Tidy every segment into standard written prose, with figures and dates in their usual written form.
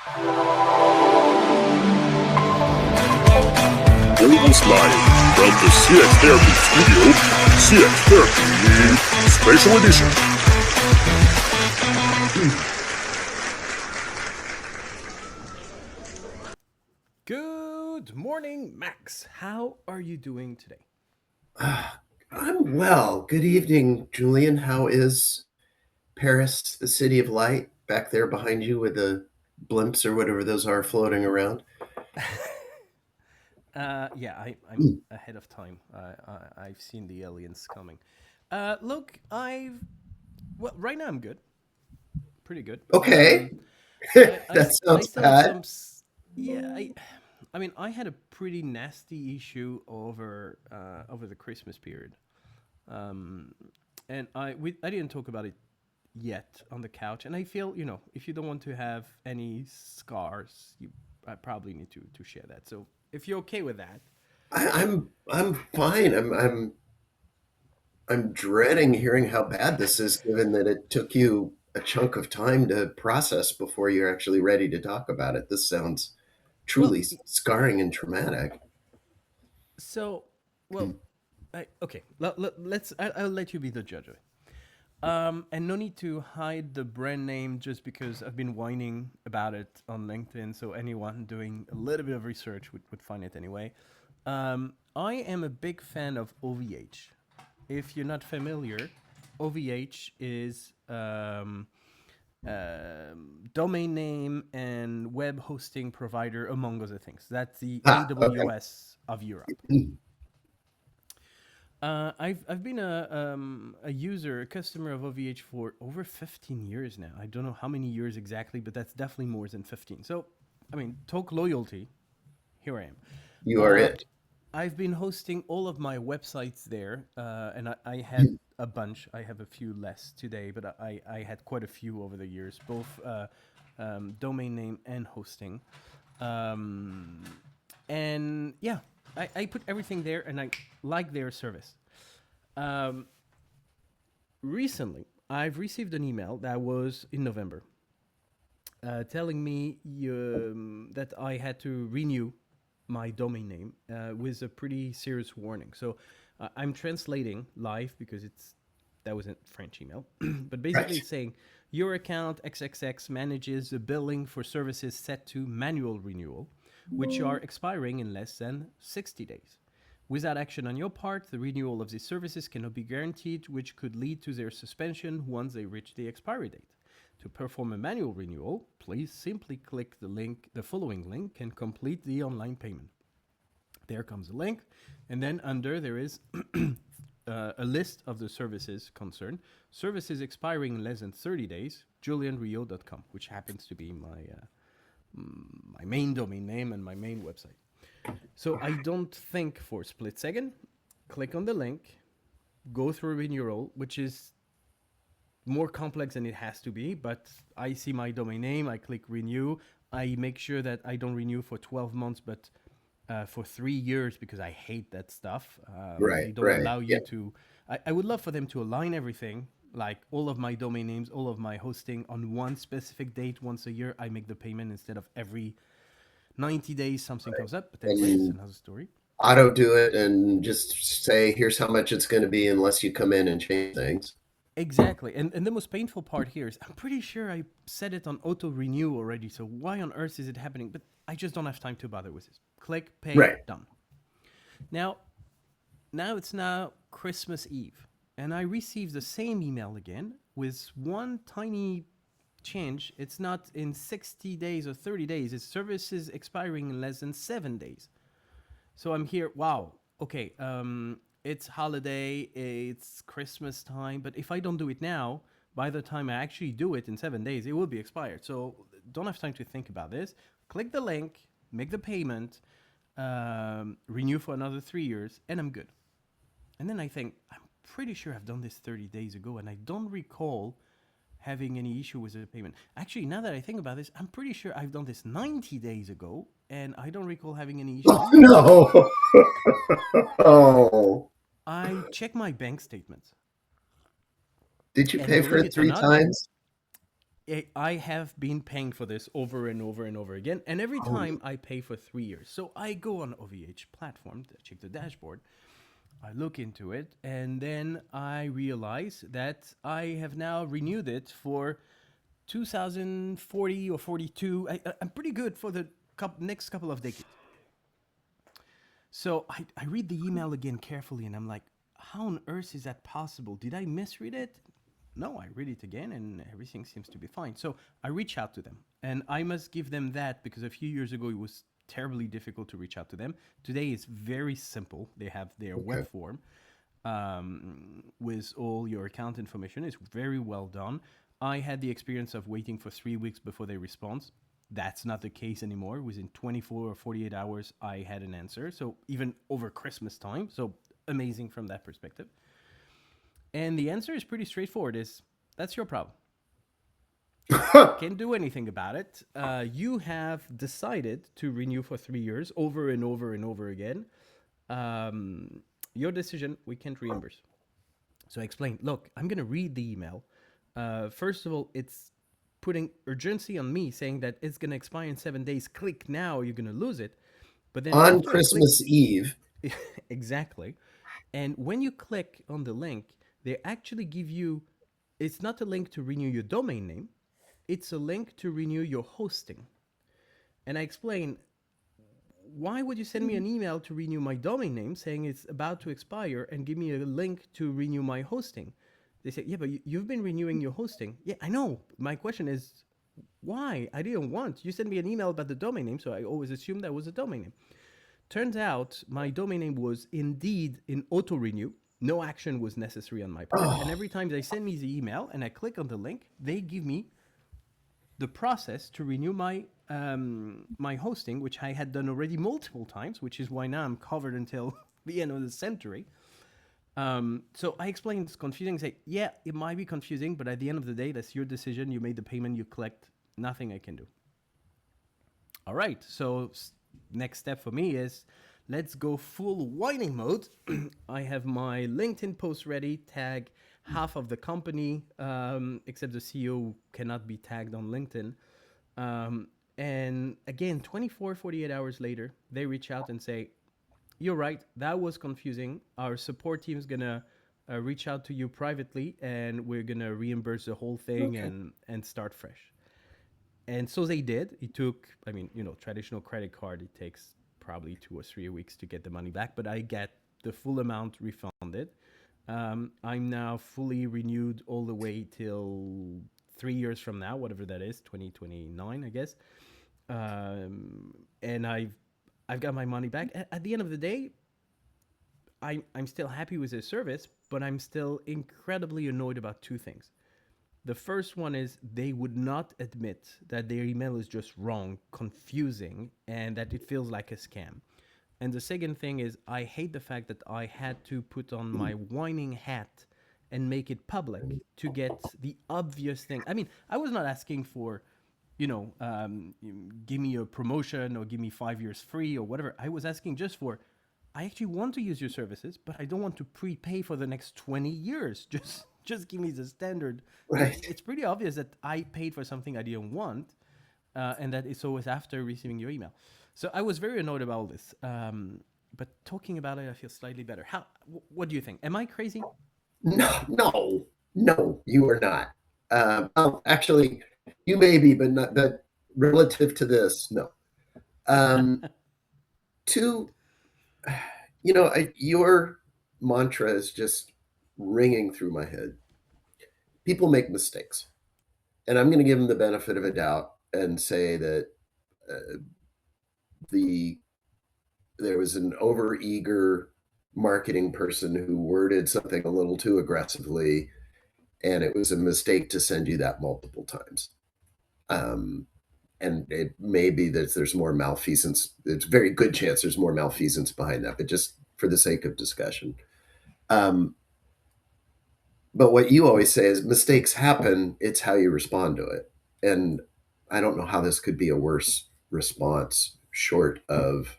Broadcast live from the CX Therapy Studio, CX Therapy Special Edition. Good morning, Max. How are you doing today? I'm well. Good evening, Julien. How is Paris, the city of light, back there behind you with the blimps or whatever those are floating around? I'm ahead of time. I've seen the aliens coming. Look, right now I'm good, pretty good. Okay, that I sounds still have bad. some. Yeah, I mean, I had a pretty nasty issue over the Christmas period, um, and I didn't talk about it yet on the couch. And I feel, if you don't want to have any scars, I probably need to share that. So if you're okay with that. I'm fine. I'm dreading hearing how bad this is, given that it took you a chunk of time to process before you're actually ready to talk about it. This sounds Well, truly scarring and traumatic. so, well, okay. I'll let you be the judge of it. And no need to hide the brand name just because I've been whining about it on LinkedIn. So anyone doing a little bit of research would find it anyway. I am a big fan of OVH. If you're not familiar, OVH is domain name and web hosting provider, among other things. That's the Okay. AWS of Europe. I've been a user, a customer of OVH for over 15 years now. I don't know how many years exactly, but that's definitely more than 15. So, I mean, talk loyalty. Here I am. You are it. I've been hosting all of my websites there, and I had a bunch. I have a few less today, but I had quite a few over the years, both domain name and hosting. Um, and yeah, I put everything there, and I like their service. Um, Recently, I've received an email that was in November telling me that I had to renew my domain name with a pretty serious warning. So I'm translating live because that was a French email, but basically Right. it's saying your account XXX manages the billing for services set to manual renewal, which are expiring in less than 60 days. Without action on your part, the renewal of these services cannot be guaranteed, which could lead to their suspension once they reach the expiry date. To perform a manual renewal, please simply click the following link, and complete the online payment. There comes a link, and then under there is a list of the services concerned. Services expiring in less than 30 days, julienrio.com, which happens to be my main domain name and my main website. So I don't think for a split second. Click on the link, go through renewal, which is more complex than it has to be, but I see my domain name, I click renew. I make sure that I don't renew for 12 months, but for 3 years, because I hate that stuff. Right. They don't Right. allow Yeah. you to. I would love for them to align everything, like all of my domain names, all of my hosting on one specific date once a year. I make the payment instead of every 90 days something comes up, but anyway, it's And another story. auto do it and just say, here's how much it's going to be unless you come in and change things. Exactly. And the most painful part here is I'm pretty sure I set it on auto renew already. So why on earth is it happening? But I just don't have time to bother with this. Click, pay, Right. done. Now, now it's Christmas Eve, and I received the same email again with one tiny change. It's not in 60 days or 30 days. It's services expiring in less than 7 days. So I'm here. Wow. Okay. It's holiday. It's Christmas time. But if I don't do it now, by the time I actually do it in 7 days, it will be expired. So don't have time to think about this. Click the link, make the payment, renew for another 3 years, and I'm good. And then I think I'm pretty sure I've done this 30 days ago, and I don't recall having any issue with the payment. Actually, now that I think about this, I'm pretty sure I've done this 90 days ago, and I don't recall having any issue Oh, either. no. Oh. I check my bank statements, Did you and pay for believe it it or three not, times? I have been paying for this over and over and over again, and every Holy. time I pay for 3 years. So I go on OVH platform to check the dashboard. I look into it, and then I realize that I have now renewed it for 2040 or 42. I'm pretty good for the next couple of decades. So I read the email again carefully, and I'm like, how on earth is that possible? Did I misread it? No, I read it again, and everything seems to be fine. So I reach out to them, and I must give them that because a few years ago it was terribly difficult to reach out to them. Today it's very simple. They have their Okay. web form with all your account information. It's very well done. I had the experience of waiting for 3 weeks before they respond. That's not the case anymore. Within 24 or 48 hours, I had an answer. So even over Christmas time. So amazing from that perspective. And the answer is pretty straightforward: is that's your problem. Can't do anything about it. You have decided to renew for 3 years over and over and over again. Um, your decision, we can't reimburse. So I explained, look, I'm going to read the email. First of all, it's putting urgency on me, saying that it's going to expire in 7 days. Click now, you're going to lose it. But then On after I click, Christmas Eve. exactly. And when you click on the link, they actually give you, it's not a link to renew your domain name, it's a link to renew your hosting. And I explain, why would you send me an email to renew my domain name saying it's about to expire and give me a link to renew my hosting? They say, yeah, but you've been renewing your hosting. Yeah, I know. My question is, why? I didn't want. You sent me an email about the domain name, so I always assumed that was a domain name. Turns out my domain name was indeed in auto renew. No action was necessary on my part. And Oh, every time they send me the email and I click on the link, they give me the process to renew my hosting, which I had done already multiple times, which is why now I'm covered until the end of the century. So I explained it's confusing. Say, yeah, it might be confusing, but at the end of the day, that's your decision. You made the payment, you collect. Nothing I can do. All right. So next step for me is let's go full whining mode. I have my LinkedIn post ready. Tag half of the company, except the CEO cannot be tagged on LinkedIn. And again, 24, 48 hours later, they reach out and say, you're right, that was confusing. Our support team is gonna reach out to you privately, and we're gonna reimburse the whole thing okay. and start fresh. And so they did. It took, I mean, traditional credit card, it takes probably 2 or 3 weeks to get the money back, but I get the full amount refunded. I'm now fully renewed all the way till 3 years from now, whatever that is, 2029, I guess. And I've got my money back. At the end of the day, I'm still happy with the service, but I'm still incredibly annoyed about two things. The first one is they would not admit that their email is just wrong, confusing, and that it feels like a scam. And the second thing is I hate the fact that I had to put on my whining hat and make it public to get the obvious thing. I mean, I was not asking for, give me a promotion or give me 5 years free or whatever. I was asking just for, I actually want to use your services, but I don't want to prepay for the next 20 years. Just give me the standard. Right. It's pretty obvious that I paid for something I didn't want, and that it's always after receiving your email. So I was very annoyed about all this. But talking about it, I feel slightly better. What do you think? Am I crazy? No, no, no, you are not. Oh, actually, you may be, but not that relative to this, no. Two, your mantra is just ringing through my head. People make mistakes, and I'm going to give them the benefit of a doubt and say that uh, the there was an overeager marketing person who worded something a little too aggressively, and it was a mistake to send you that multiple times. Um, and it may be that there's more malfeasance. It's a very good chance there's more malfeasance behind that, but just for the sake of discussion. Um, but what you always say is mistakes happen, it's how you respond to it. And I don't know how this could be a worse response short of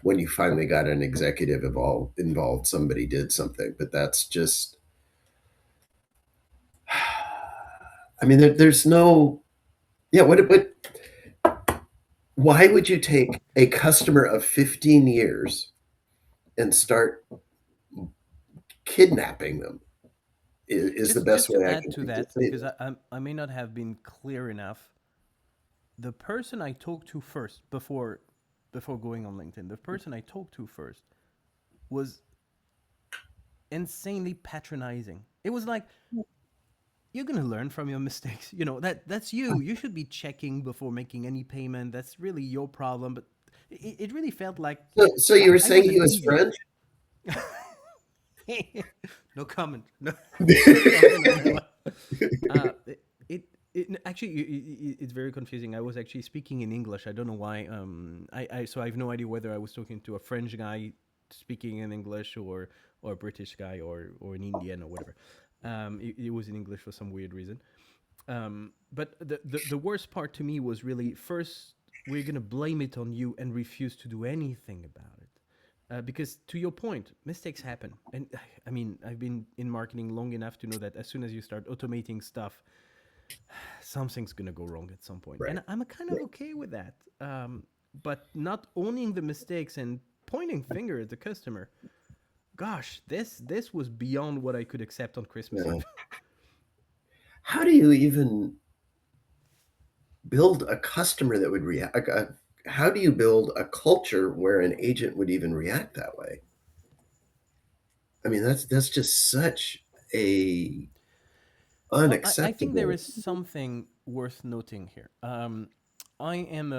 when you finally got an executive involved, somebody did something, but that's just I mean, there's no, yeah, why would you take a customer of 15 years and start kidnapping them is the best Just to way I add can to think to that, say because that. I may not have been clear enough. The person I talked to first before going on LinkedIn, the person I talked to first was insanely patronizing. It was like, you're gonna learn from your mistakes. That's you. You should be checking before making any payment. That's really your problem. But it really felt like So you were I saying was he an was idiot. French? No comment. No, no comment on that one. Uh, it actually it's very confusing. I was actually speaking in English. I don't know why. So I have no idea whether I was talking to a French guy speaking in English or a British guy or an Indian or whatever. It was in English for some weird reason. But the worst part to me was really first we're gonna blame it on you and refuse to do anything about it. Because to your point, mistakes happen, and I mean I've been in marketing long enough to know that as soon as you start automating stuff, something's gonna go wrong at some point, Right. and I'm kind of Right. okay with that. But not owning the mistakes and pointing finger at the customer, gosh, this was beyond what I could accept on Christmas Yeah. Eve. How do you even build a customer that would react? How do you build a culture where an agent would even react that way? I mean, that's just such a Well, I think there unacceptable. is something worth noting here. I am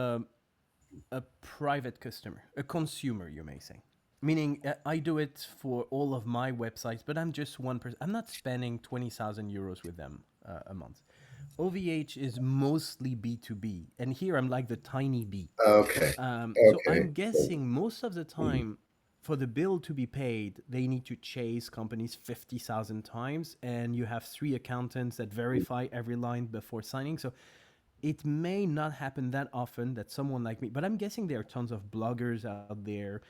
a private customer, a consumer, you may say. Meaning, I do it for all of my websites, but I'm just one person. I'm not spending 20,000 euros with them a month. OVH is mostly B2B, and here I'm like the tiny B. Okay. So Okay. I'm guessing most of the time, for the bill to be paid, they need to chase companies 50,000 times, and you have 3 accountants that verify every line before signing. So it may not happen that often that someone like me, but I'm guessing there are tons of bloggers out there,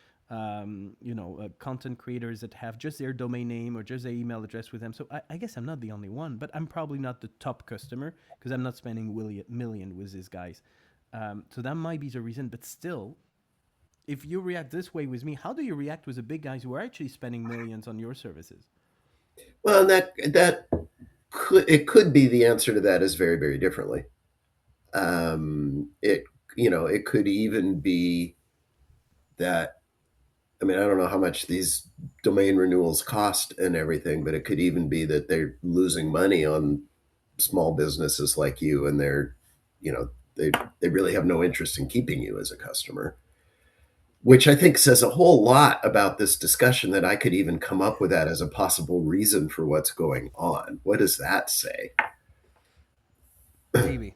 content creators that have just their domain name or just their email address with them. So I guess I'm not the only one, but I'm probably not the top customer because I'm not spending million with these guys. So that might be the reason, but still, if you react this way with me, how do you react with the big guys who are actually spending millions on your services? Well, that could be the answer to that is very, very differently. It it could even be that, I mean, I don't know how much these domain renewals cost and everything, but it could even be that they're losing money on small businesses like you, and you know, they really have no interest in keeping you as a customer, which I think says a whole lot about this discussion that I could even come up with that as a possible reason for what's going on. What does that say? Maybe.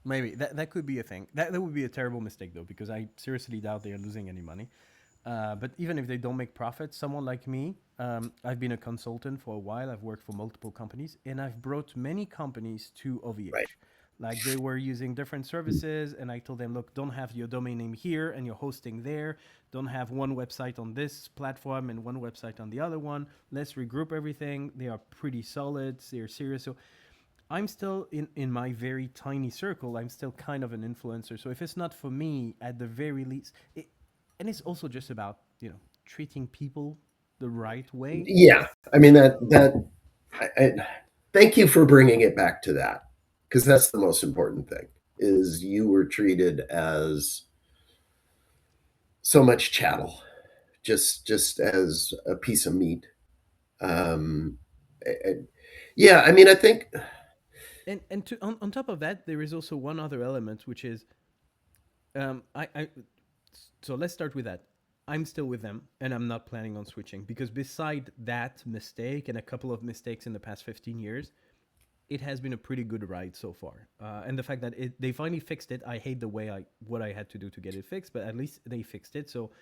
Maybe that could be a thing. That would be a terrible mistake though, because I seriously doubt they are losing any money. But even if they don't make profit, someone like me, I've been a consultant for a while. I've worked for multiple companies, and I've brought many companies to Right. OVH. Like they were using different services, and I told them, look, don't have your domain name here and your hosting there. Don't have one website on this platform and one website on the other one. Let's regroup everything. They are pretty solid. They're serious. So I'm still in my very tiny circle. I'm still kind of an influencer. So if it's not for me, at the very least, and it's also just about treating people the right way. Yeah. I mean, thank you for bringing it back to that, because that's the most important thing, is you were treated as so much chattel, just as a piece of meat. Um, yeah, I mean, I think And on top of that, there is also one other element, which is I so let's start with that. I'm still with them, and I'm not planning on switching because beside that mistake and a couple of mistakes in the past 15 years, it has been a pretty good ride so far. And the fact that they finally fixed it, I hate the way what I had to do to get it fixed, but at least they fixed it, so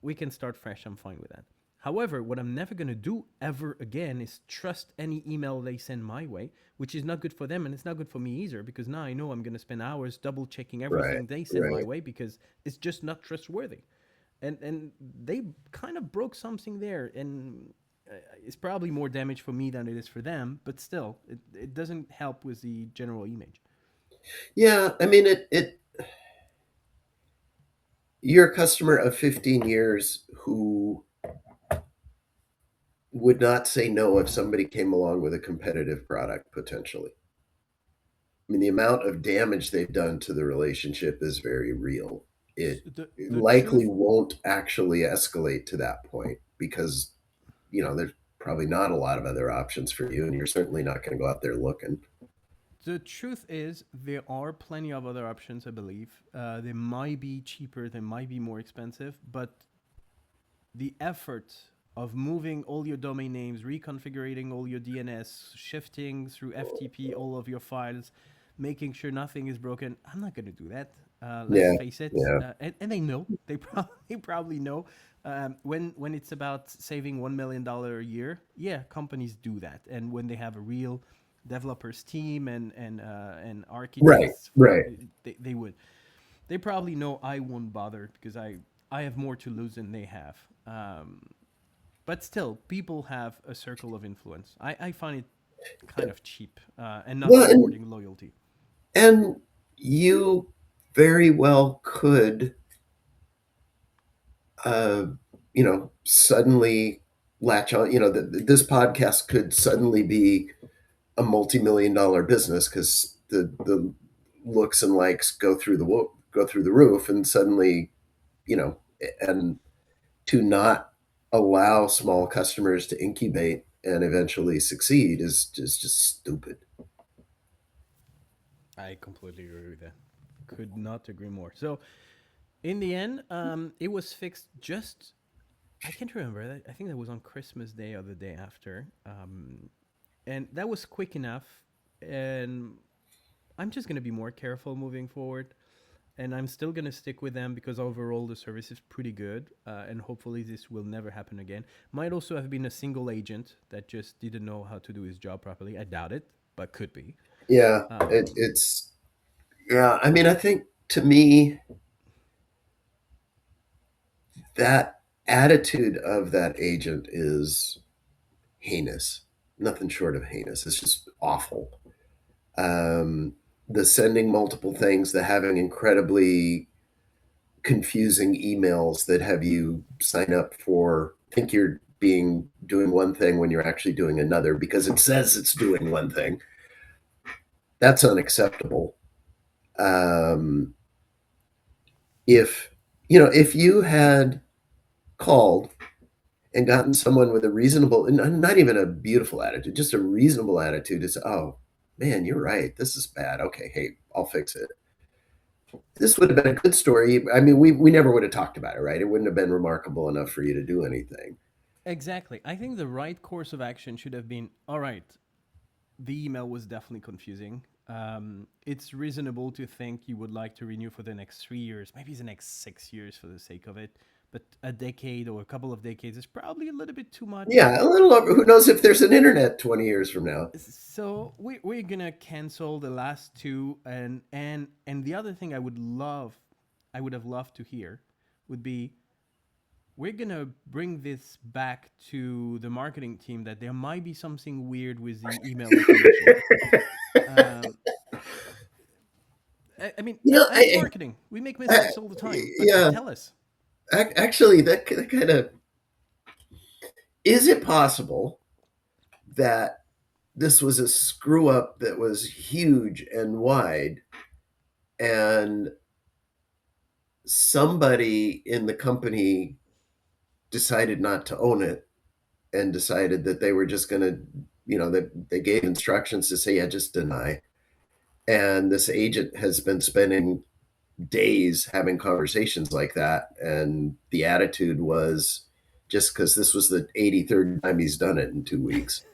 we can start fresh. I'm fine with that. However, what I'm never gonna do ever again is trust any email they send my way, which is not good for them and it's not good for me either because now I know I'm gonna spend hours double checking right, everything they send my right. way because it's just not trustworthy. And they kind of broke something there, and it's probably more damage for me than it is for them, but still, it doesn't help with the general image. Yeah, I mean, you're a customer of 15 years who would not say no if somebody came along with a competitive product potentially. I mean, the amount of damage they've done to the relationship is very real. It The likely truth won't actually escalate to that point because, there's probably not a lot of other options for you, and you're certainly not going to go out there looking. The truth is, there are plenty of other options, I believe. They might be cheaper, they might be more expensive, but the effort of moving all your domain names, reconfiguring all your DNS, shifting through FTP all of your files, making sure nothing is broken, I'm not going to do that. Let's Yeah, face it. yeah, And they know. They probably know. When it's about saving $1 million a year, yeah, companies do that. And when they have a real developers team and right, architects, right. they would. They probably know I won't bother because I have more to lose than they have. But still, people have a circle of influence. I find it kind of cheap and not Well, and rewarding loyalty. and you very well could, uh, suddenly latch on. This podcast could suddenly be a multi-million-dollar business because the looks and likes go through the roof, and suddenly, you know, and to not allow small customers to incubate and eventually succeed is just stupid. I completely agree with that. Could not agree more. So in the end, it was fixed just. I can't remember. I think that was on Christmas Day or the day after, and that was quick enough. And I'm just gonna be more careful moving forward. And I'm still gonna stick with them because overall the service is pretty good, and hopefully this will never happen again. Might also have been a single agent that just didn't know how to do his job properly. I doubt it, but could be. Yeah, Um, it's yeah. I mean, I think to me that attitude of that agent is heinous. Nothing short of heinous. It's just awful. Um, the sending multiple things, the having incredibly confusing emails that have you sign up for think you're being doing one thing when you're actually doing another because it says it's doing one thing. That's unacceptable. Um, if you had called and gotten someone with a reasonable, not even a beautiful attitude, just a reasonable attitude is, oh man, you're right, this is bad, okay, hey, I'll fix it, this would have been a good story. I mean, we never would have talked about it, right? It wouldn't have been remarkable enough for you to do anything. exactly. I think the right course of action should have been all right. The email was definitely confusing. It's reasonable to think you would like to renew for the next 3 years, maybe the next 6 years for the sake of it. But a decade or a couple of decades is probably a little bit too much. Yeah, a little over. Who knows if there's an internet 20 years from now? So we're gonna cancel the last two, and the other thing I would have loved to hear, would be we're gonna bring this back to the marketing team that there might be something weird with the email information. Um, I mean, You know, as marketing, we make I mistakes all the time, but yeah, tell us. actually, that kind of, is it possible that this was a screw up that was huge and wide, and somebody in the company decided not to own it and decided that they were just going to, they gave instructions to say, yeah, just deny. And this agent has been spending days having conversations like that. And the attitude was just because this was the 83rd time he's done it in 2 weeks.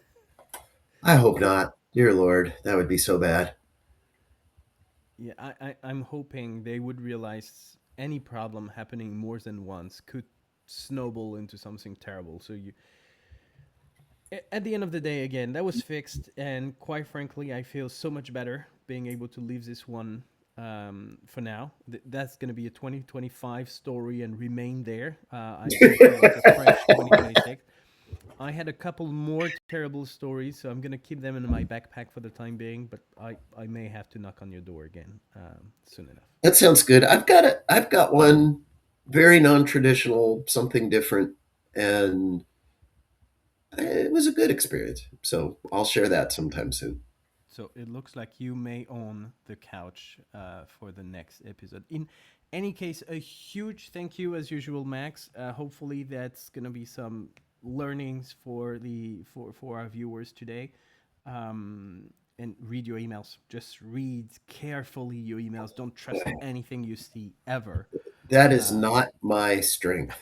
I hope not. Dear Lord, that would be so bad. Yeah, I'm hoping they would realize any problem happening more than once could snowball into something terrible. So at the end of the day, again, that was fixed, and quite frankly, I feel so much better being able to leave this one for now. That's going to be a 2025 story and remain there. I don't feel like a fresh 2026. I had a couple more terrible stories, so I'm gonna keep them in my backpack for the time being. But I may have to knock on your door again soon enough. That sounds good. I've got one very non-traditional, something different, and it was a good experience. So I'll share that sometime soon. So it looks like you may own the couch for the next episode. In any case, a huge thank you as usual, Max. Hopefully, that's gonna be some learnings for our viewers today. And read your emails. Just read carefully your emails. Don't trust anything you see ever. That is not my strength.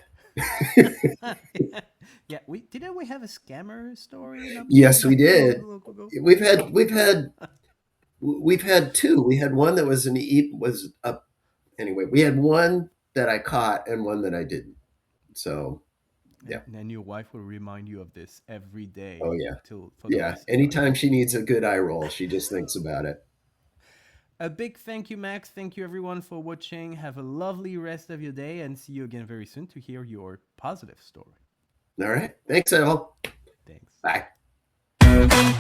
Yeah, didn't we have a scammer story? Yes, we did. Long ago? We've had two. We had one that was was up anyway. We had one that I caught and one that I didn't. So yeah. And then your wife will remind you of this every day. Oh yeah. For the Yeah. rest of Anytime life. she needs a good eye roll, she just thinks about it. A big thank you, Max. Thank you, everyone, for watching. Have a lovely rest of your day, and see you again very soon to hear your positive story. All right. Thanks, all. Thanks. Bye.